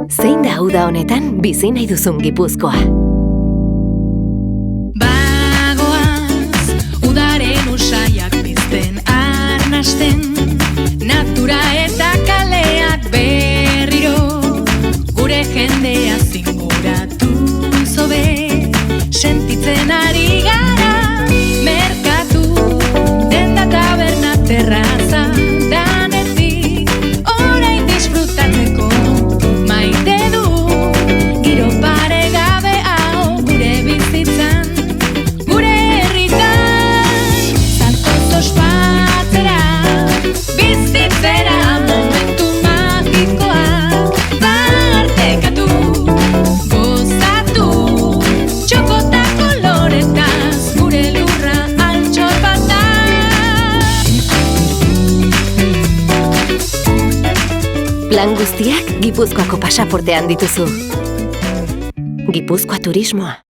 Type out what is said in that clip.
Zein da uda honetan bizi nahi duzun Gipuzkoa? Bagoaz, udaren usaiak pizten arnasten, natura eta kaleak berriro, gure jendea zinguratu zobe, sentitzen ari gara, merkatu, denda taberna terraza, danetik, orain disfrutatzeko, maite du, giro paregabe hau gure bizitzan, gure herritan, zatoz ospatzera, bizitzera, momentu magikoa, partekatu, gozatu, txokota koloretaz, gure lurra altxor bat da. Plan guztiak Gipuzkoako pasaportean dituzu. Gipuzkoa Turismoa.